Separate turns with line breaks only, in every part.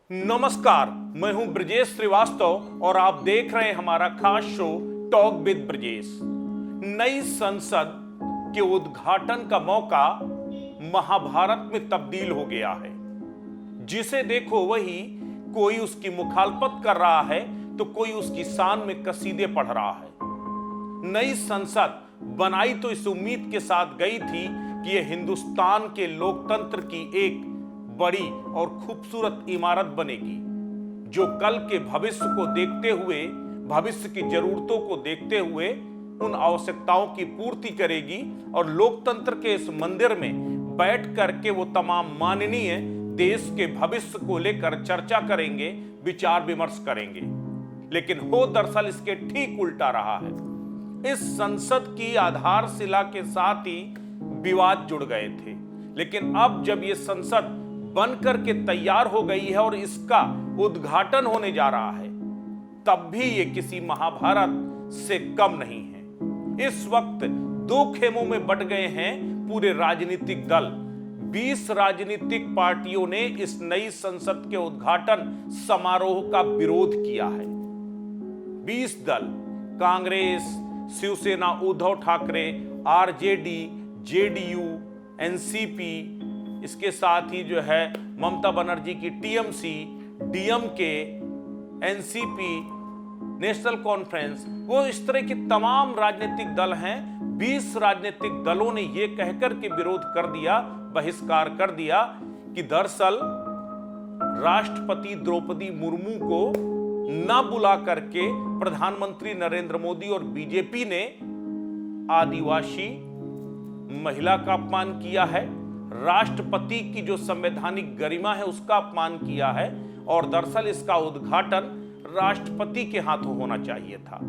नमस्कार, मैं हूं ब्रजेश श्रीवास्तव और आप देख रहे हैं हमारा खास शो टॉक विद ब्रजेश। नई संसद के उद्घाटन का मौका महाभारत में तब्दील हो गया है। जिसे देखो वही कोई उसकी मुखालफत कर रहा है तो कोई उसकी शान में कसीदे पढ़ रहा है। नई संसद बनाई तो इस उम्मीद के साथ गई थी कि यह हिंदुस्तान के लोकतंत्र की एक बड़ी और खूबसूरत इमारत बनेगी, जो कल के भविष्य को देखते हुए, भविष्य की जरूरतों को देखते हुए उन आवश्यकताओं की पूर्ति करेगी और लोकतंत्र के इस मंदिर में बैठ करके वो तमाम माननीय देश के भविष्य को लेकर चर्चा करेंगे, विचार विमर्श करेंगे। लेकिन हो दरअसल इसके ठीक उल्टा रहा है। इस संसद की आधारशिला के साथ ही विवाद जुड़ गए थे, लेकिन अब जब ये संसद बन करके तैयार हो गई है और इसका उद्घाटन होने जा रहा है, तब भी ये किसी महाभारत से कम नहीं है। इस वक्त दो खेमों में बंट गए हैं पूरे राजनीतिक दल। 20 राजनीतिक पार्टियों ने इस नई संसद के उद्घाटन समारोह का विरोध किया है। 20 दल, Congress, Shiv Sena Uddhav Thackeray, RJD, JDU, NCP, इसके साथ ही जो है ममता बनर्जी की TMC, DMK, NCP, National Conference, वो इस तरह के तमाम राजनीतिक दल हैं। 20 राजनीतिक दलों ने यह कहकर के विरोध कर दिया, बहिष्कार कर दिया कि दरअसल राष्ट्रपति द्रौपदी मुर्मू को न बुला करके प्रधानमंत्री नरेंद्र मोदी और बीजेपी ने आदिवासी महिला का अपमान किया है, राष्ट्रपति की जो संवैधानिक गरिमा है उसका अपमान किया है, और दरअसल इसका उद्घाटन राष्ट्रपति के हाथों होना चाहिए था।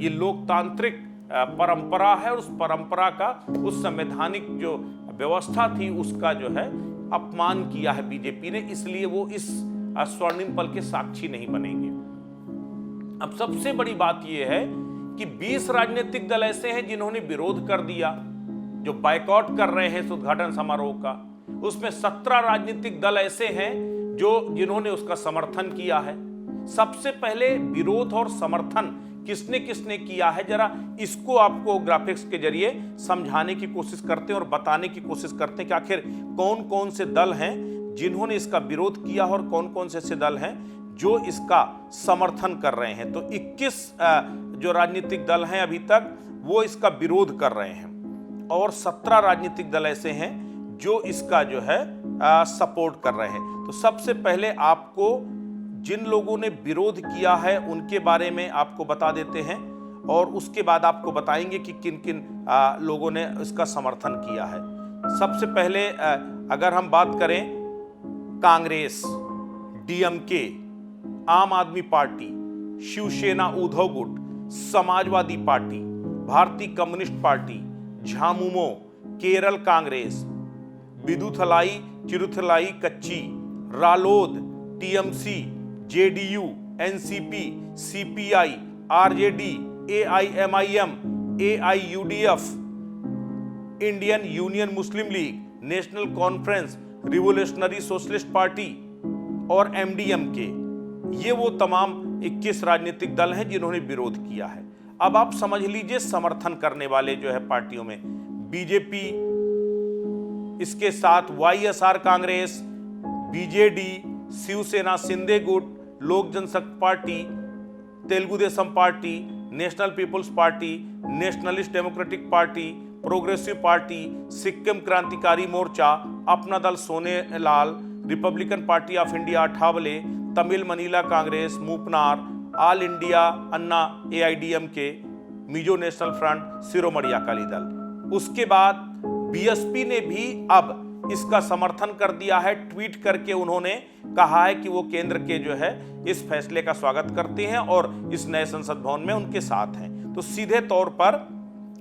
ये लोकतांत्रिक परंपरा है और उस परंपरा का, उस संवैधानिक जो व्यवस्था थी उसका जो है अपमान किया है बीजेपी ने, इसलिए वो इस स्वर्णिम पल के साक्षी नहीं बनेंगे। अब सबसे बड़ी बात यह है कि 20 राजनीतिक दल ऐसे हैं जिन्होंने विरोध कर दिया, जो बायकॉट कर रहे हैं इस उद्घाटन समारोह का। उसमें 17 राजनीतिक दल ऐसे हैं जिन्होंने उसका समर्थन किया है। सबसे पहले विरोध और समर्थन किसने किसने किया है, जरा इसको आपको ग्राफिक्स के जरिए समझाने की कोशिश करते हैं और बताने की कोशिश करते हैं कि आखिर कौन कौन से दल हैं जिन्होंने इसका विरोध किया और कौन कौन से ऐसे दल हैं जो इसका समर्थन कर रहे हैं। तो 21 जो राजनीतिक दल हैं अभी तक वो इसका विरोध कर रहे हैं, और 17 राजनीतिक दल ऐसे हैं जो इसका जो है सपोर्ट कर रहे हैं। तो सबसे पहले आपको जिन लोगों ने विरोध किया है उनके बारे में आपको बता देते हैं, और उसके बाद आपको बताएंगे कि किन किन लोगों ने इसका समर्थन किया है। सबसे पहले अगर हम बात करें कांग्रेस, डीएमके, आम आदमी पार्टी, शिवसेना उद्धव गुट, Samajwadi Party, Bharatiya Communist Party, Jhamumo, Kerala Congress, Viduthalai Chiruthaigal Katchi, Ralod, TMC, JDU, NCP, CPI, RJD, AIMIM, AIUDF, Indian Union Muslim League, National Conference, Revolutionary Socialist Party और एमडीएमके, ये वो तमाम 21 राजनीतिक दल हैं जिन्होंने विरोध किया है। अब आप समझ लीजिए समर्थन करने वाले जो है पार्टियों में बीजेपी, इसके साथ YSR Congress, BJD, Shiv Sena Shinde गुट, Lok Janshakti Party, Telugu Desam Party, National People's Party, Nationalist Democratic Party, Progressive Party, Sikkim Krantikari Morcha, Apna Dal Sonelal, Republican Party of India Athawale, Tamil Maanila Congress, Moopanar, All India Anna AIDMK, Mizo National Front, Shiromani Akali Dal. उसके बाद बीएसपी ने भी अब इसका समर्थन कर दिया है। ट्वीट करके उन्होंने कहा है कि वो केंद्र के जो है इस फैसले का स्वागत करते हैं और इस नए संसद भवन में उनके साथ हैं। तो सीधे तौर पर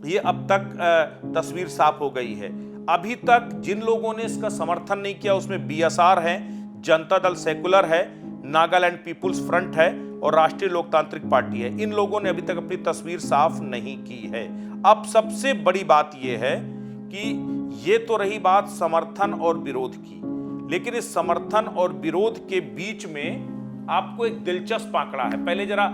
ये अब तक तस्वीर साफ हो गई है। अभी तक जिन लोगों ने इसका समर्थन नहीं किया उसमें बीएसआर है, जनता दल सेकुलर है, नागालैंड पीपुल्स फ्रंट है और राष्ट्रीय लोकतांत्रिक पार्टी है। इन लोगों ने अभी तक अपनी तस्वीर साफ नहीं की है। अब सबसे बड़ी बात यह है कि ये तो रही बात समर्थन और विरोध की, लेकिन इस समर्थन और विरोध के बीच में आपको एक दिलचस्प आंकड़ा है। पहले जरा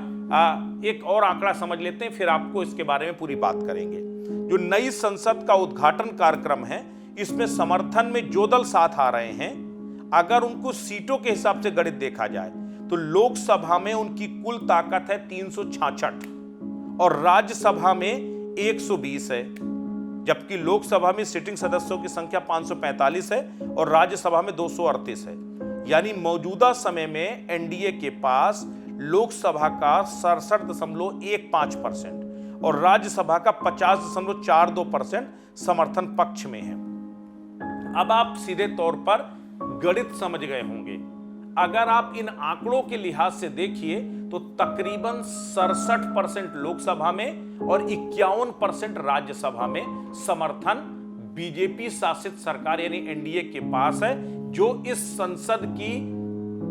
एक और आंकड़ा समझ लेते हैं, फिर आपको इसके बारे में पूरी बात करेंगे। जो नई संसद का उद्घाटन कार्यक्रम है, इसमें समर्थन में जो दल साथ आ रहे हैं, अगर उनको सीटों के हिसाब से गणित देखा जाए तो लोकसभा में उनकी कुल ताकत है 366 और राज्यसभा में 120 है, जबकि लोकसभा में सिटिंग सदस्यों की संख्या 545 है और राज्यसभा में 238 है। यानी मौजूदा समय में एनडीए के पास लोकसभा का 67.15% और राज्यसभा का 50.42% समर्थन पक्ष में है। अब आप सीधे तौर पर गणित समझ गए होंगे। अगर आप इन आंकड़ों के लिहाज से देखिए तो तकरीबन 67% लोकसभा में और 51% राज्यसभा में समर्थन बीजेपी शासित सरकार यानी एनडीए के पास है, जो इस संसद की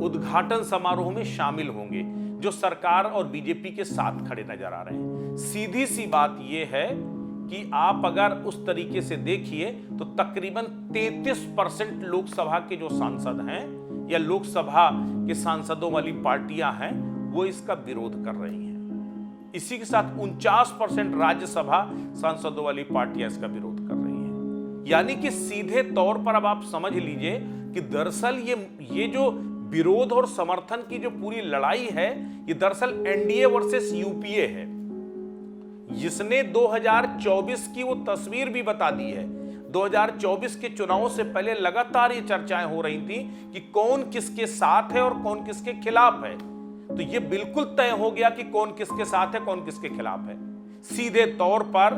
उद्घाटन समारोह में शामिल होंगे, जो सरकार और बीजेपी के साथ खड़े नजर आ रहे हैं। सीधी सी बात यह है कि आप अगर उस तरीके से देखिए तो तकरीबन 33% लोकसभा के जो सांसद हैं या लोकसभा के सांसदों वाली पार्टियां हैं वो इसका विरोध कर रही हैं। इसी के साथ 49% राज्यसभा सांसदों वाली पार्टियां इसका विरोध कर रही हैं। यानी कि सीधे तौर पर अब आप समझ लीजिए कि दरअसल ये जो विरोध और समर्थन की जो पूरी लड़ाई है, ये दरअसल एनडीए वर्सेस यूपीए है, जिसने 2024 की वो तस्वीर भी बता दी है। 2024 के चुनावों से पहले लगातार ये चर्चाएं हो रही थी कि कौन किसके साथ है और कौन किसके खिलाफ है। तो ये बिल्कुल तय हो गया कि कौन किसके साथ है, कौन किसके खिलाफ है। सीधे तौर पर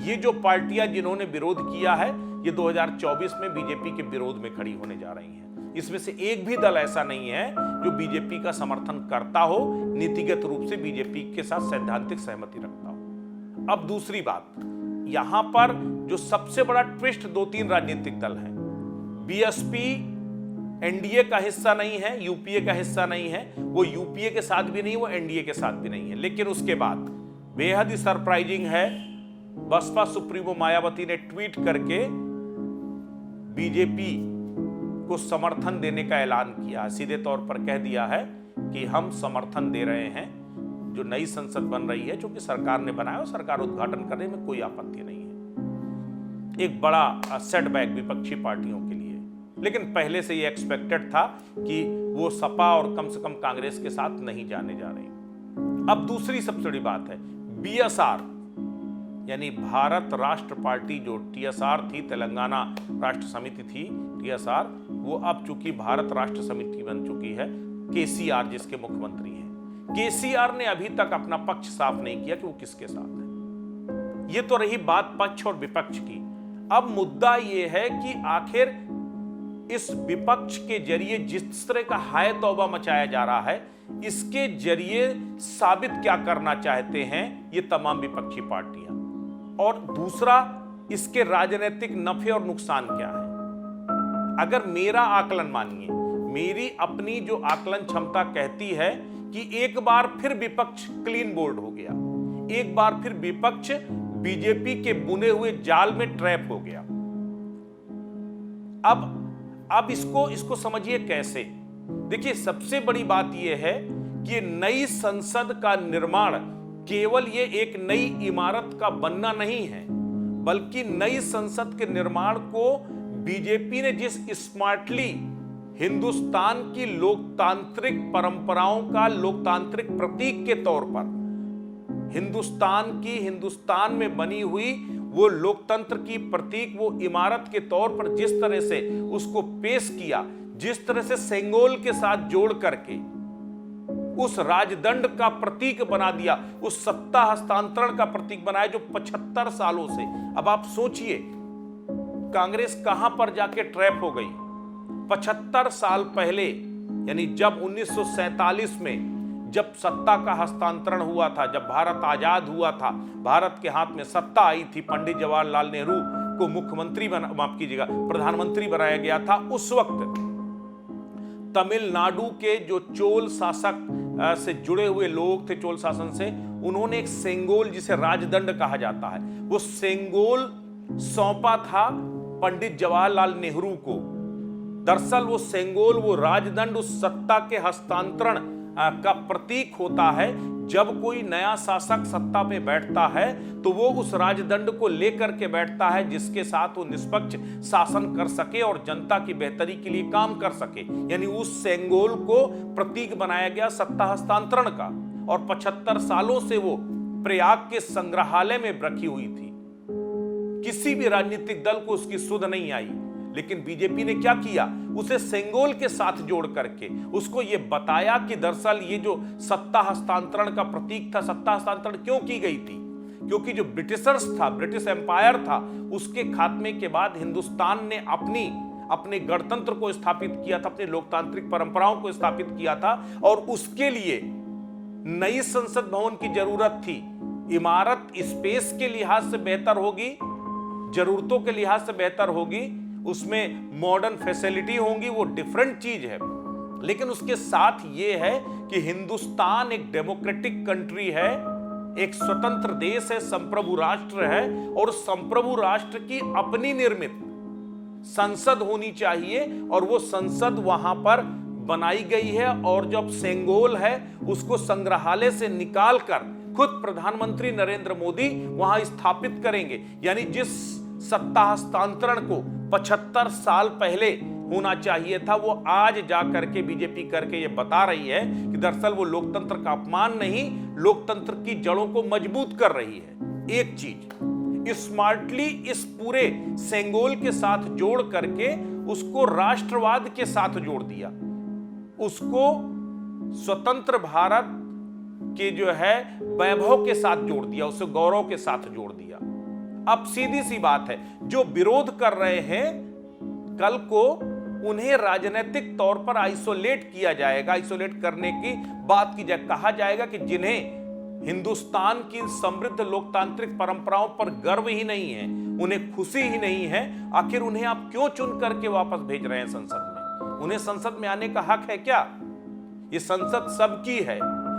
ये जो पार्टियां जिन्होंने विरोध किया है, ये 2024 में बीजेपी के विरोध में खड़ी होने जा रही हैं। इसमें से एक भी दल ऐसा नहीं है जो बीजेपी का समर्थन करता हो, नीतिगत रूप से बीजेपी के साथ सैद्धांतिक सहमति रखता हो। अब दूसरी बात, यहां पर जो सबसे बड़ा ट्विस्ट 2-3 राजनीतिक दल हैं। बीएसपी एनडीए का हिस्सा नहीं है, यूपीए का हिस्सा नहीं है, वो यूपीए के साथ भी नहीं, वो एनडीए के साथ भी नहीं है। लेकिन उसके बाद बेहद ही सरप्राइजिंग है, बसपा सुप्रीमो मायावती ने ट्वीट करके बीजेपी को समर्थन देने का ऐलान किया। सीधे तौर पर कह दिया है कि हम समर्थन दे रहे हैं जो नई संसद बन रही है, जो कि सरकार ने बनाया और सरकार उद्घाटन करने में कोई आपत्ति नहीं है। एक बड़ा सेटबैक विपक्षी पार्टियों के लिए, लेकिन पहले से ये एक्सपेक्टेड था कि वो सपा और कम से कम कांग्रेस के साथ नहीं जाने जा रही। अब दूसरी सबसे बड़ी बात है, बीएसआर यानी भारत राष्ट्र पार्टी, जो टीएसआर थी, तेलंगाना राष्ट्र समिति थी टीएसआर, वो अब चूंकि भारत राष्ट्र समिति बन चुकी है। केसीआर जिसके मुख्यमंत्री हैं, केसीआर ने अभी तक अपना पक्ष साफ नहीं किया कि वो किसके साथ है। ये तो रही बात पक्ष और विपक्ष की। अब मुद्दा ये है कि आखिर इस विपक्ष के जरिए जिस तरह का हाय तौबा मचाया जा रहा है, इसके जरिए साबित क्या करना चाहते हैं ये तमाम विपक्षी पार्टियां, और दूसरा इसके राजनीतिक नफे और नुकसान क्या है। अगर मेरा आकलन मानिए, मेरी अपनी जो आकलन क्षमता कहती है कि एक बार फिर विपक्ष क्लीन बोल्ड हो गया, एक बार फिर विपक्ष बीजेपी के बुने हुए जाल में ट्रैप हो गया। अब इसको समझिए कैसे। देखिए, सबसे बड़ी बात यह है कि नई संसद का निर्माण केवल ये एक नई इमारत का बनना नहीं है, बल्कि नई संसद के निर्माण को बीजेपी ने जिस स्मार्टली हिंदुस्तान की लोकतांत्रिक परंपराओं का लोकतांत्रिक प्रतीक के तौर पर हिंदुस्तान में बनी हुई वो लोकतंत्र की प्रतीक, वो इमारत के तौर पर जिस तरह से उसको पेश किया, जिस तरह से सेंगोल के साथ जोड़ करके उस राजदंड का प्रतीक बना दिया, उस सत्ता हस्तांतरण का प्रतीक बनाया जो 75 सालों से। अब आप सोचिए कांग्रेस कहां पर जाके ट्रैप हो गई। 75 साल पहले, यानी जब 1947 में जब सत्ता का हस्तांतरण हुआ था, जब भारत आजाद हुआ था, भारत के हाथ में सत्ता आई थी, पंडित जवाहरलाल नेहरू को प्रधानमंत्री बनाया गया था। उस वक्त तमिलनाडु के जो चोल शासक से जुड़े हुए लोग थे, चोल शासन से, उन्होंने एक सेंगोल, जिसे राजदंड कहा जाता है, वो सेंगोल सौंपा था पंडित जवाहरलाल नेहरू को, दरअसल वो सेंगोल, वो राजदंड उस सत्ता के हस्तांतरण का प्रतीक होता है। जब कोई नया शासक सत्ता पे बैठता है तो वो उस राजदंड को लेकर के बैठता है जिसके साथ वो निष्पक्ष शासन कर सके और जनता की बेहतरी के लिए काम कर सके। यानी उस सेंगोल को प्रतीक बनाया गया सत्ता हस्तांतरण का, और 75 सालों से वो प्रयाग के संग्रहालय में रखी हुई थी। किसी भी राजनीतिक दल को उसकी सुध नहीं आई, लेकिन बीजेपी ने क्या किया, उसे सेंगोल के साथ जोड़ करके उसको यह बताया कि दरअसल ये जो सत्ता हस्तांतरण का प्रतीक था, सत्ता हस्तांतरण क्यों की गई थी, क्योंकि जो ब्रिटिशर्स था, ब्रिटिश एम्पायर था, उसके खात्मे के बाद हिंदुस्तान ने अपने गणतंत्र को स्थापित किया था, अपनी लोकतांत्रिक परंपराओं को स्थापित किया था, और उसके लिए नई संसद भवन की जरूरत थी। इमारत स्पेस के लिहाज से बेहतर होगी, जरूरतों के लिहाज से बेहतर होगी, उसमें मॉडर्न फैसिलिटी होंगी, वो डिफरेंट चीज है। लेकिन उसके साथ ये है कि हिंदुस्तान एक डेमोक्रेटिक कंट्री है, एक स्वतंत्र देश है, संप्रभु राष्ट्र है, और संप्रभु राष्ट्र की अपनी निर्मित संसद होनी चाहिए, और वो संसद वहां पर बनाई गई है। और जब सेंगोल है उसको संग्रहालय से निकालकर खुद प्रधानमंत्री नरेंद्र मोदी वहां स्थापित करेंगे। यानी जिस सत्ता हस्तांतरण को 75 साल पहले होना चाहिए था, वो आज जाकर के बीजेपी करके ये बता रही है कि दरअसल वो लोकतंत्र का अपमान नहीं, लोकतंत्र की जड़ों को मजबूत कर रही है। एक चीज स्मार्टली इस पूरे सेंगोल के साथ जोड़ करके उसको राष्ट्रवाद के साथ जोड़ दिया, उसको स्वतंत्र भारत के जो है वैभव के साथ जोड़ दिया, उसे गौरव के साथ जोड़ दिया। अब सीधी सी बात है, जो विरोध कर रहे हैं कल को उन्हें राजनीतिक तौर पर आइसोलेट किया जाएगा, आइसोलेट करने की बात की जाए, कहा जाएगा कि जिन्हें हिंदुस्तान की समृद्ध लोकतांत्रिक परंपराओं पर गर्व ही नहीं है, उन्हें खुशी ही नहीं है, आखिर उन्हें आप क्यों चुन करके वापस भेज रहे हैं संसद में? उन्हें संसद में आने का हक है क्या? ये संसद सबकी है,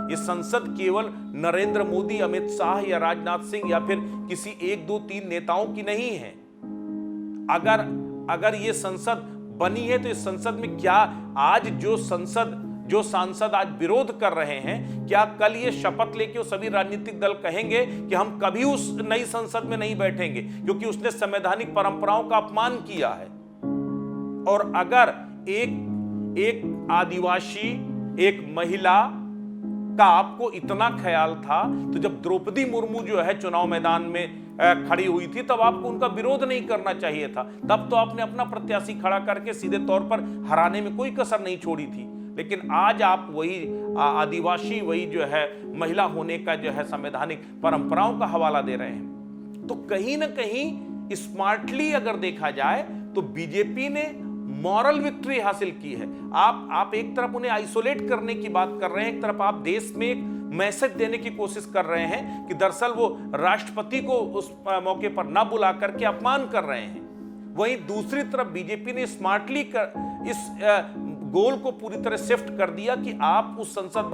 ये संसद केवल नरेंद्र मोदी, अमित शाह या राजनाथ सिंह या फिर किसी 1 2 3 नेताओं की नहीं है। अगर ये संसद बनी है तो इस संसद में क्या आज जो सांसद आज विरोध कर रहे हैं, क्या कल ये शपथ लेके वो सभी राजनीतिक दल कहेंगे कि हम कभी उस नई संसद में नहीं बैठेंगे क्योंकि उसने संवैधानिक परंपराओं का अपमान किया है? और अगर एक आदिवासी, एक महिला का आपको इतना ख्याल था, तो जब द्रौपदी मुर्मू जो है चुनाव मैदान में खड़ी हुई थी तब आपको उनका विरोध नहीं करना चाहिए था। तब तो आपने अपना प्रत्याशी खड़ा करके सीधे तौर पर हराने में कोई कसर नहीं छोड़ी थी। लेकिन आज आप वही आदिवासी, वही जो है महिला होने का जो है संवैधानिक परंपराओं का हवाला दे रहे हैं। तो कहीं ना कहीं स्मार्टली अगर देखा जाए तो बीजेपी ने मॉरल विक्ट्री हासिल की है। आप एक तरफ उन्हें आइसोलेट करने की बात कर रहे हैं, एक तरफ आप देश में एक मैसेज देने की कोशिश कर रहे हैं कि दरअसल वो राष्ट्रपति को उस मौके पर ना बुला करके अपमान कर रहे हैं। वहीं दूसरी तरफ बीजेपी ने स्मार्टली इस गोल को पूरी तरह शिफ्ट कर दिया कि आप उस संसद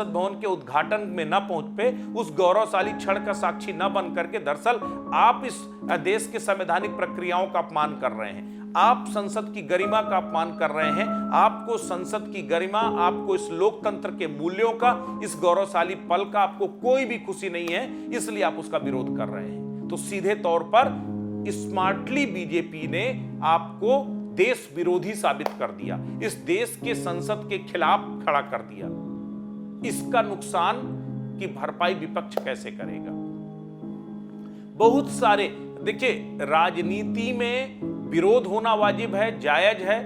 भवन के उद्घाटन में न पहुंच पे, उस गौरवशाली क्षण का साक्षी न बन करके दरअसल आप इस देश के संवैधानिक प्रक्रियाओं का अपमान कर रहे हैं, आप संसद की गरिमा का अपमान कर रहे हैं। आपको संसद की गरिमा, आपको इस लोकतंत्र के मूल्यों का, इस गौरवशाली पल का आपको कोई भी खुशी नहीं है, इसलिए आप उसका विरोध कर रहे हैं। तो सीधे तौर पर स्मार्टली बीजेपी ने आपको देश विरोधी साबित कर दिया, इस देश के संसद के खिलाफ खड़ा कर दिया। इसका नुकसान की भरपाई विपक्ष कैसे करेगा? बहुत सारे, देखिए, राजनीति में विरोध होना वाजिब है, जायज है,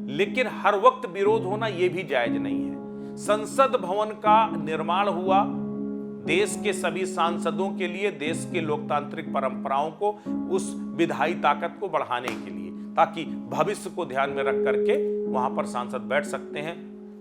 लेकिन हर वक्त विरोध होना यह भी जायज नहीं है। संसद भवन का निर्माण हुआ देश के सभी सांसदों के लिए, देश के लोकतांत्रिक परंपराओं को, उस विधायी ताकत को बढ़ाने के लिए, ताकि भविष्य को ध्यान में रख करके वहां पर सांसद बैठ सकते हैं।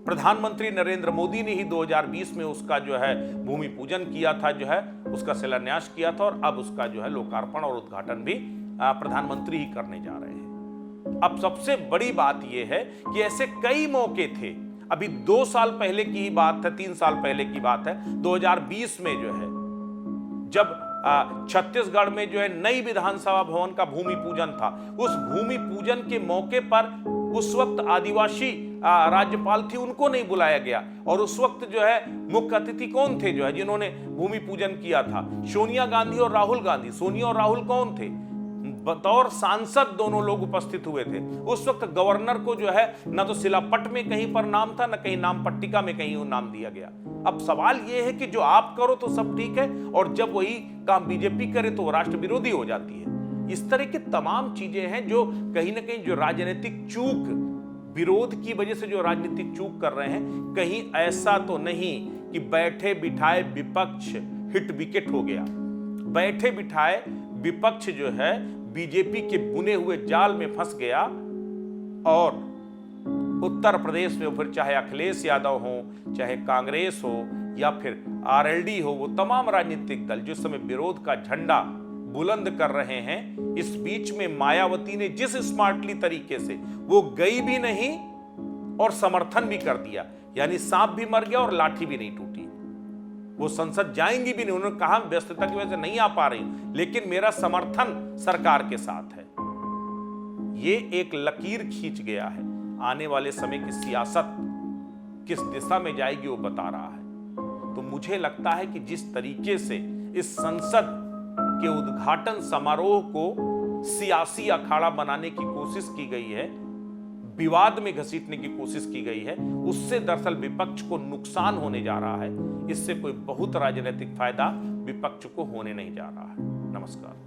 प्रधानमंत्री नरेंद्र मोदी ने ही 2020 में उसका जो है भूमि पूजन किया था, जो है उसका शिलान्यास किया था, और अब उसका जो है लोकार्पण और उद्घाटन भी प्रधानमंत्री ही करने जा रहे हैं। अब सबसे बड़ी बात यह है कि ऐसे कई मौके थे, अभी 2 साल पहले की ही बात है, 3 साल पहले की बात है, 2020 में जो है जब छत्तीसगढ़ में जो है नई विधानसभा भवन का भूमि पूजन था, उस भूमि पूजन के मौके पर उस वक्त आदिवासी राज्यपाल थी, उनको नहीं बुलाया गया। और उस वक्त जो है मुख्य अतिथि कौन थे जो है जिन्होंने भूमि पूजन किया था? सोनिया गांधी और राहुल गांधी। सोनिया और राहुल कौन थे? बतौर सांसद दोनों लोग उपस्थित हुए थे। उस वक्त गवर्नर को जो है ना तो शिलापट में कहीं पर नाम था, ना कहीं नाम पट्टिका में कहीं नाम दिया गया। अब सवाल यह है कि जो आप करो तो सब ठीक है, और जब वही काम बीजेपी करे तो राष्ट्र विरोधी हो जाती है। इस तरह की तमाम चीजें हैं जो कहीं ना कहीं जो राजनीतिक चूक, विरोध की वजह से जो राजनीतिक चूक कर रहे हैं, कहीं ऐसा तो नहीं कि बैठे बिठाए विपक्ष हिट विकेट हो गया। बैठे बिठाए विपक्ष जो है बीजेपी के बुने हुए जाल में फंस गया, और उत्तर प्रदेश में फिर चाहे अखिलेश यादव हो, चाहे कांग्रेस हो, या फिर आरएलडी हो, वो तमाम राजनीतिक दल जो समय विरोध का झंडा बुलंद कर रहे हैं, इस बीच में मायावती ने जिस स्मार्टली तरीके से वो गई भी नहीं और समर्थन भी कर दिया, यानी सांप भी मर गया और लाठी भी नहीं टूटी। वो संसद जाएंगी भी नहीं, उन्होंने कहा व्यस्तता की वजह से नहीं आ पा रही, लेकिन मेरा समर्थन सरकार के साथ है। ये एक लकीर खींच गया है। आने वाले समय की सियासत किस दिशा में जाएगी वो बता रहा है। तो मुझे लगता है कि जिस tariके से इस संसद के उद्घाटन समारोह को सियासी अखाड़ा बनाने की कोशिश की गई है, विवाद में घसीटने की कोशिश की गई है, उससे दरअसल विपक्ष को नुकसान होने जा रहा है। इससे कोई बहुत राजनीतिक फायदा विपक्ष को होने नहीं जा रहा है। नमस्कार।